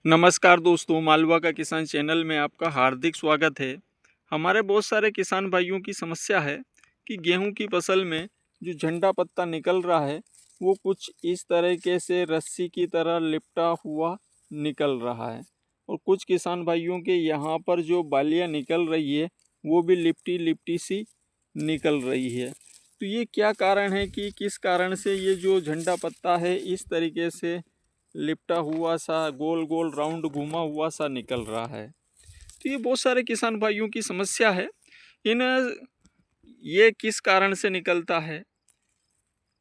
नमस्कार दोस्तों, मालवा का किसान चैनल में आपका हार्दिक स्वागत है। हमारे बहुत सारे किसान भाइयों की समस्या है कि गेहूं की फसल में जो झंडा पत्ता निकल रहा है वो कुछ इस तरीके से रस्सी की तरह लिपटा हुआ निकल रहा है और कुछ किसान भाइयों के यहाँ पर जो बालियाँ निकल रही है वो भी लिपटी लिपटी सी निकल रही है। तो ये क्या कारण है कि किस कारण से ये जो झंडा पत्ता है इस तरीके से लिपटा हुआ सा गोल गोल राउंड घूमा हुआ सा निकल रहा है। तो ये बहुत सारे किसान भाइयों की समस्या है। इन ये किस कारण से निकलता है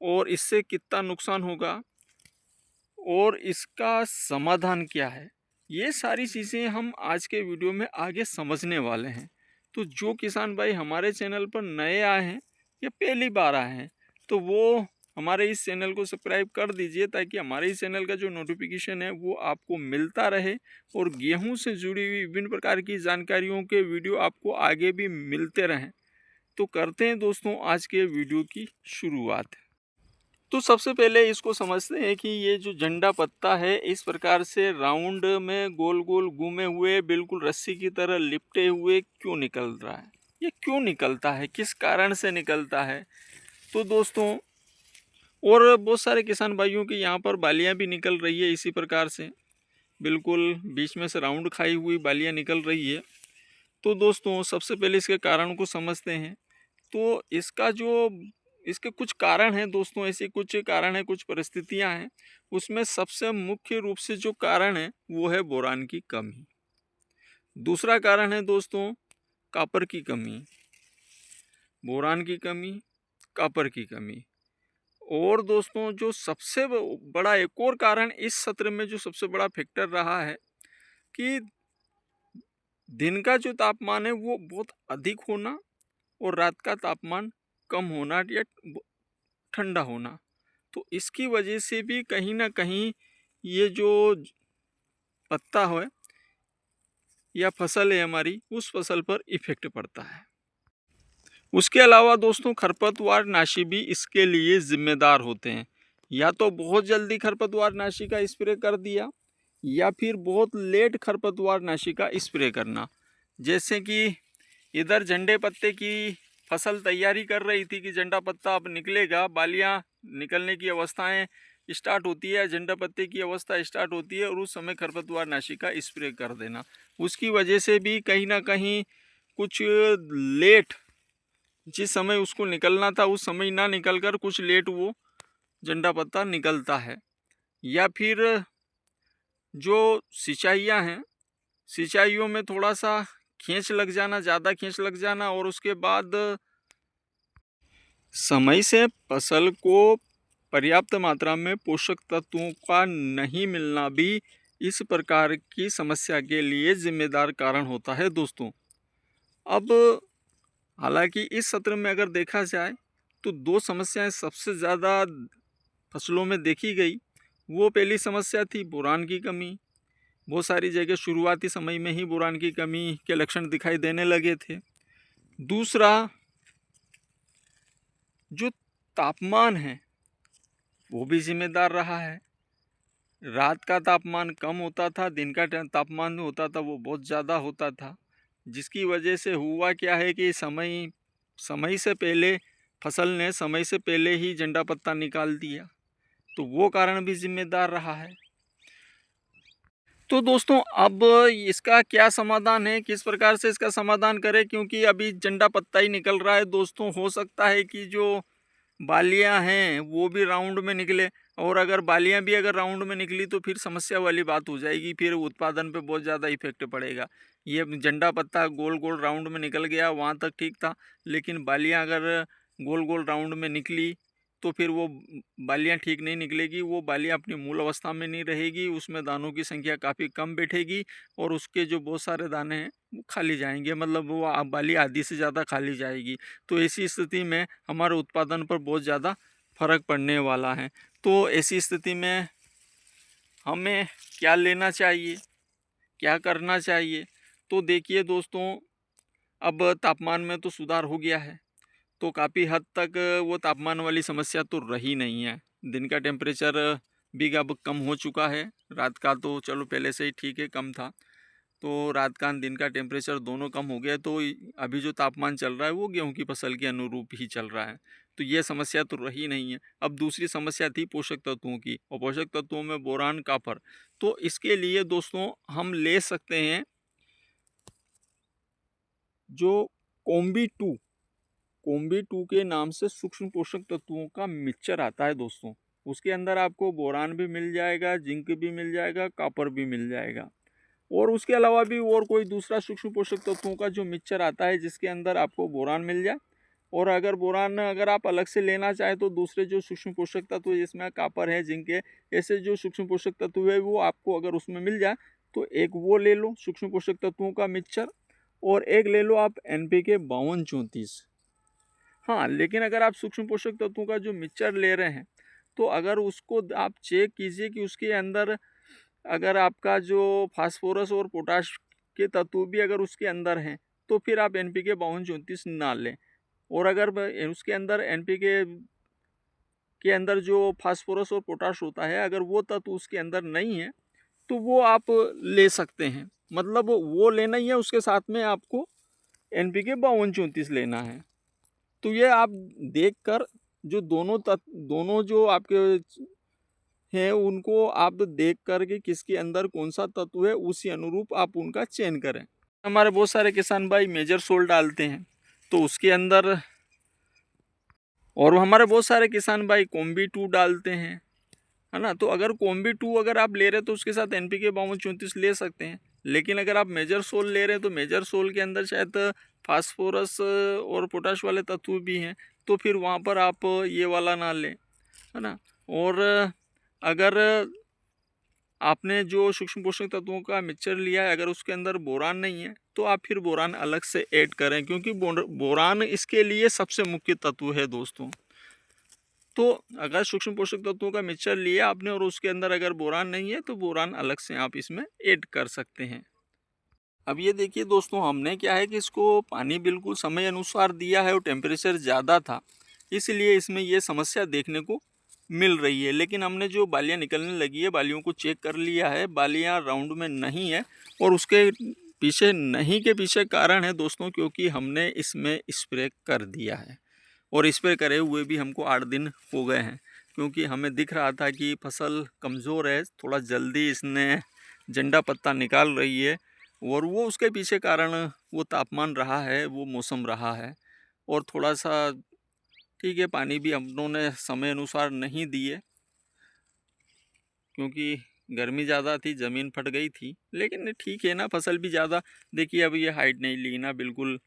और इससे कितना नुकसान होगा और इसका समाधान क्या है, ये सारी चीज़ें हम आज के वीडियो में आगे समझने वाले हैं। तो जो किसान भाई हमारे चैनल पर नए आए हैं या पहली बार आए हैं तो वो हमारे इस चैनल को सब्सक्राइब कर दीजिए ताकि हमारे इस चैनल का जो नोटिफिकेशन है वो आपको मिलता रहे और गेहूं से जुड़ी हुई विभिन्न प्रकार की जानकारियों के वीडियो आपको आगे भी मिलते रहें। तो करते हैं दोस्तों आज के वीडियो की शुरुआत। तो सबसे पहले इसको समझते हैं कि ये जो झंडा पत्ता है इस प्रकार से राउंड में गोल गोल घूमे हुए बिल्कुल रस्सी की तरह लिपटे हुए क्यों निकल रहा है, ये क्यों निकलता है, किस कारण से निकलता है। तो दोस्तों और बहुत सारे किसान भाइयों की यहाँ पर बालियाँ भी निकल रही है इसी प्रकार से, बिल्कुल बीच में से राउंड खाई हुई बालियाँ निकल रही है। तो दोस्तों सबसे पहले इसके कारण को समझते हैं। तो इसके कुछ कारण हैं दोस्तों, ऐसे कुछ कारण है, कुछ परिस्थितियां हैं। उसमें सबसे मुख्य रूप से जो कारण है वो है बोरान की कमी। दूसरा कारण है दोस्तों कॉपर की कमी, बोरान की कमी, कॉपर की कमी। और दोस्तों जो सबसे बड़ा एक और कारण इस सत्र में जो सबसे बड़ा फैक्टर रहा है कि दिन का जो तापमान है वो बहुत अधिक होना और रात का तापमान कम होना या ठंडा होना। तो इसकी वजह से भी कहीं ना कहीं ये जो पत्ता है या फसल है हमारी उस फसल पर इफेक्ट पड़ता है। उसके अलावा दोस्तों खरपतवार नाशी भी इसके लिए जिम्मेदार होते हैं। या तो बहुत जल्दी खरपतवार नाशी का स्प्रे कर दिया या फिर बहुत लेट खरपतवार नाशी का स्प्रे करना। जैसे कि इधर झंडे पत्ते की फसल तैयारी कर रही थी कि झंडा पत्ता अब निकलेगा, बालियां निकलने की अवस्थाएं स्टार्ट होती है, झंडा पत्ते की अवस्था स्टार्ट होती है और उस समय खरपतवार नाशी का स्प्रे कर देना। उसकी वजह से भी कहीं ना कहीं कुछ लेट, जिस समय उसको निकलना था उस समय ना निकल कर कुछ लेट वो झंडा पत्ता निकलता है। या फिर जो सिंचाइयाँ हैं, सिंचाइयों में थोड़ा सा खींच लग जाना, ज़्यादा खींच लग जाना और उसके बाद समय से फसल को पर्याप्त मात्रा में पोषक तत्वों का नहीं मिलना भी इस प्रकार की समस्या के लिए जिम्मेदार कारण होता है दोस्तों। अब हालांकि इस सत्र में अगर देखा जाए तो दो समस्याएं सबसे ज़्यादा फसलों में देखी गई। वो पहली समस्या थी बोरान की कमी। बहुत सारी जगह शुरुआती समय में ही बोरान की कमी के लक्षण दिखाई देने लगे थे। दूसरा जो तापमान है वो भी जिम्मेदार रहा है। रात का तापमान कम होता था, दिन का तापमान होता था वो बहुत ज़्यादा होता था, जिसकी वजह से हुआ क्या है कि समय से पहले फसल ने समय से पहले ही झंडा पत्ता निकाल दिया, तो वो कारण भी जिम्मेदार रहा है। तो दोस्तों अब इसका क्या समाधान है, किस प्रकार से इसका समाधान करें, क्योंकि अभी झंडा पत्ता ही निकल रहा है दोस्तों। हो सकता है कि जो बालियां हैं वो भी राउंड में निकले और अगर बालियां भी अगर राउंड में निकली तो फिर समस्या वाली बात हो जाएगी, फिर उत्पादन पे बहुत ज़्यादा इफेक्ट पड़ेगा। ये झंडा पत्ता गोल गोल राउंड में निकल गया वहाँ तक ठीक था, लेकिन बालियां अगर गोल गोल राउंड में निकली तो फिर वो बालियां ठीक नहीं निकलेगी, वो बालियां अपनी मूल अवस्था में नहीं रहेगी, उसमें दानों की संख्या काफ़ी कम बैठेगी और उसके जो बहुत सारे दाने हैं वो खाली जाएंगे, मतलब वो बाली आधी से ज़्यादा खाली जाएगी। तो ऐसी स्थिति में हमारे उत्पादन पर बहुत ज़्यादा फर्क पड़ने वाला है। तो ऐसी स्थिति में हमें क्या लेना चाहिए, क्या करना चाहिए। तो देखिए दोस्तों अब तापमान में तो सुधार हो गया है, तो काफ़ी हद तक वो तापमान वाली समस्या तो रही नहीं है। दिन का टेम्परेचर भी अब कम हो चुका है, रात का तो चलो पहले से ही ठीक है, कम था, तो रात का दिन का टेम्परेचर दोनों कम हो गया, तो अभी जो तापमान चल रहा है वो गेहूं की फसल के अनुरूप ही चल रहा है। तो ये समस्या तो रही नहीं है। अब दूसरी समस्या थी पोषक तत्वों की, और पोषक तत्वों में बोरान, कॉपर। तो इसके लिए दोस्तों हम ले सकते हैं जो कोम्बी 2 के नाम से सूक्ष्म पोषक तत्वों का मिक्सचर आता है दोस्तों। उसके अंदर आपको बोरान भी मिल जाएगा, जिंक भी मिल जाएगा, कॉपर भी मिल जाएगा, और उसके अलावा भी और कोई दूसरा सूक्ष्म पोषक तत्वों का जो मिक्सचर आता है जिसके अंदर आपको बोरान मिल जाए। और अगर बोरान अगर आप अलग से लेना चाहें तो दूसरे जो सूक्ष्म पोषक तत्व जिसमें कॉपर है, जिंक है, ऐसे जो सूक्ष्म पोषक तत्व है वो आपको अगर उसमें मिल जाए तो एक वो ले लो सूक्ष्म पोषक तत्वों का मिक्सचर, और एक ले लो आप NPK 5234। हाँ, लेकिन अगर आप सूक्ष्म पोषक तत्वों का जो मिक्सचर ले रहे हैं तो अगर उसको आप चेक कीजिए कि उसके अंदर अगर आपका जो फास्फोरस और पोटाश के तत्व भी अगर उसके अंदर हैं तो फिर आप NPK 5234 ना लें। और अगर उसके अंदर NPK के अंदर जो फास्फोरस और पोटाश होता है अगर वो तत्व उसके अंदर नहीं है तो वो आप ले सकते हैं। मतलब वो लेना ही है, उसके साथ में आपको NPK 5234 लेना है। तो ये आप देख कर जो दोनों जो आपके हैं उनको आप देख कर के किसके अंदर कौन सा तत्व है उसी अनुरूप आप उनका चयन करें। हमारे बहुत सारे किसान भाई मेजर सोल डालते हैं तो उसके अंदर, और हमारे बहुत सारे किसान भाई कोम्बी 2 डालते हैं, है ना। तो अगर कोम्बी 2 अगर आप ले रहे हैं तो उसके साथ NPK 5234 ले सकते हैं। लेकिन अगर आप मेजर सोल ले रहे हैं तो मेजर सोल के अंदर शायद फास्फोरस और पोटाश वाले तत्व भी हैं, तो फिर वहाँ पर आप ये वाला ना लें, है ना। और अगर आपने जो सूक्ष्म पोषक तत्वों का मिक्सचर लिया है अगर उसके अंदर बोरान नहीं है तो आप फिर बोरान अलग से ऐड करें, क्योंकि बोरान इसके लिए सबसे मुख्य तत्व है दोस्तों। तो अगर सूक्ष्म पोषक तत्वों का मिक्सचर लिया आपने और उसके अंदर अगर बोरान नहीं है तो बोरान अलग से आप इसमें ऐड कर सकते हैं। अब ये देखिए दोस्तों, हमने क्या है कि इसको पानी बिल्कुल समय अनुसार दिया है और टेम्परेचर ज़्यादा था, इसलिए इसमें ये समस्या देखने को मिल रही है। लेकिन हमने जो बालियाँ निकलने लगी है बालियों को चेक कर लिया है, बालियाँ राउंड में नहीं है, और उसके पीछे नहीं के पीछे कारण है दोस्तों क्योंकि हमने इसमें स्प्रे कर दिया है, और स्प्रे करे हुए भी हमको 8 दिन हो गए हैं, क्योंकि हमें दिख रहा था कि फसल कमज़ोर है, थोड़ा जल्दी इसने झंडा पत्ता निकाल रही है, और वो उसके पीछे कारण वो तापमान रहा है, वो मौसम रहा है। और थोड़ा सा ठीक है, पानी भी हम लोगों ने समय अनुसार नहीं दिए क्योंकि गर्मी ज़्यादा थी, ज़मीन फट गई थी। लेकिन ठीक है ना, फसल भी ज़्यादा देखिए अब ये हाइट नहीं ली ना, बिल्कुल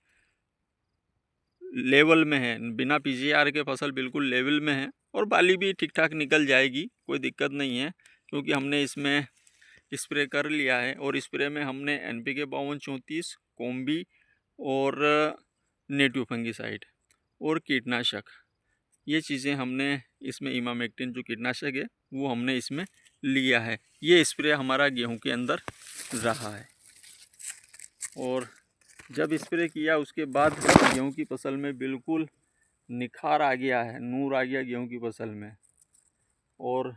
लेवल में है, बिना PGR के फसल बिल्कुल लेवल में है, और बाली भी ठीक ठाक निकल जाएगी, कोई दिक्कत नहीं है, क्योंकि हमने इसमें स्प्रे कर लिया है। और स्प्रे में हमने NPK 5234, कोम्बी और नेटिव फंगिसाइड और कीटनाशक, ये चीज़ें हमने इसमें इमामेक्टिन जो कीटनाशक है वो हमने इसमें लिया है। ये स्प्रे हमारा गेहूं के अंदर रहा है, और जब स्प्रे किया उसके बाद गेहूं की फसल में बिल्कुल निखार आ गया है, नूर आ गया गेहूं की फसल में। और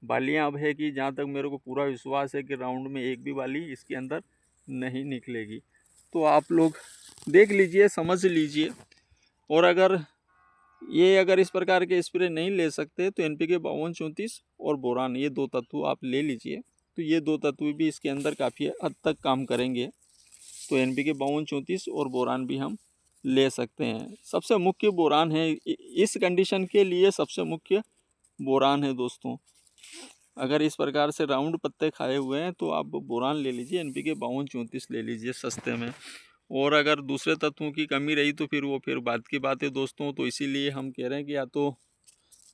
बालियां अब है कि जहाँ तक मेरे को पूरा विश्वास है कि राउंड में एक भी बाली इसके अंदर नहीं निकलेगी। तो आप लोग देख लीजिए, समझ लीजिए। और अगर इस प्रकार के स्प्रे नहीं ले सकते तो NPK 5234 और बोरान, ये 2 तत्व आप ले लीजिए। तो ये 2 तत्व भी इसके अंदर काफ़ी हद तक काम करेंगे। तो NPK 5234 और बोरान भी हम ले सकते हैं। सबसे मुख्य बोरान है इस कंडीशन के लिए, सबसे मुख्य बोरान है दोस्तों। अगर इस प्रकार से राउंड पत्ते खाए हुए हैं तो आप बोरान ले लीजिए, NPK 5234 ले लीजिए सस्ते में। और अगर दूसरे तत्वों की कमी रही तो फिर बात की बात है दोस्तों। तो इसीलिए हम कह रहे हैं कि या तो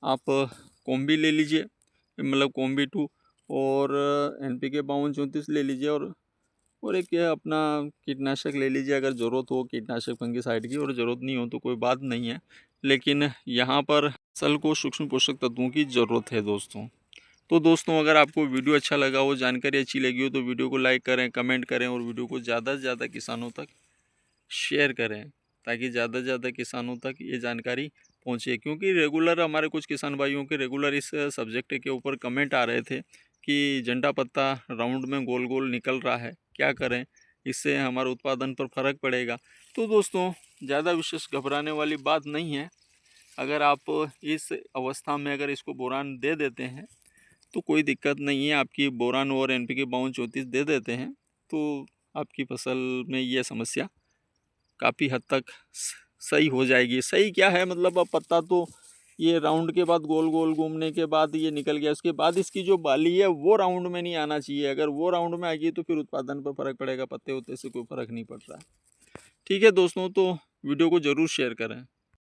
आप कोम्बी ले लीजिए, मतलब कोम्बी 2, और NPK 5234 ले लीजिए, और एक अपना कीटनाशक ले लीजिए अगर ज़रूरत हो कीटनाशक फंगिसाइड की, और ज़रूरत नहीं हो तो कोई बात नहीं है। लेकिन यहाँ पर फसल को सूक्ष्म पोषक तत्वों की ज़रूरत है दोस्तों। तो दोस्तों, अगर आपको वीडियो अच्छा लगा हो, जानकारी अच्छी लगी हो तो वीडियो को लाइक करें, कमेंट करें, और वीडियो को ज़्यादा से ज़्यादा किसानों तक शेयर करें, ताकि ज़्यादा से ज़्यादा किसानों तक ये जानकारी पहुँचे। क्योंकि रेगुलर हमारे कुछ किसान भाइयों के रेगुलर इस सब्जेक्ट के ऊपर कमेंट आ रहे थे कि झंडा पत्ता राउंड में गोल गोल निकल रहा है, क्या करें, इससे हमारे उत्पादन पर फर्क पड़ेगा। तो दोस्तों ज़्यादा विशेष घबराने वाली बात नहीं है। अगर आप इस अवस्था में अगर इसको बोरान दे देते हैं तो कोई दिक्कत नहीं है। आपकी बोरान और NPK 52-34 दे देते हैं तो आपकी फसल में ये समस्या काफ़ी हद तक सही हो जाएगी। सही क्या है, मतलब अब पत्ता तो ये राउंड के बाद गोल गोल घूमने के बाद ये निकल गया, उसके बाद इसकी जो बाली है वो राउंड में नहीं आना चाहिए। अगर वो राउंड में आ गई तो फिर उत्पादन पर फर्क पड़ेगा, पत्ते उत्ते से कोई फर्क नहीं पड़ रहा है। ठीक है दोस्तों, तो वीडियो को ज़रूर शेयर करें।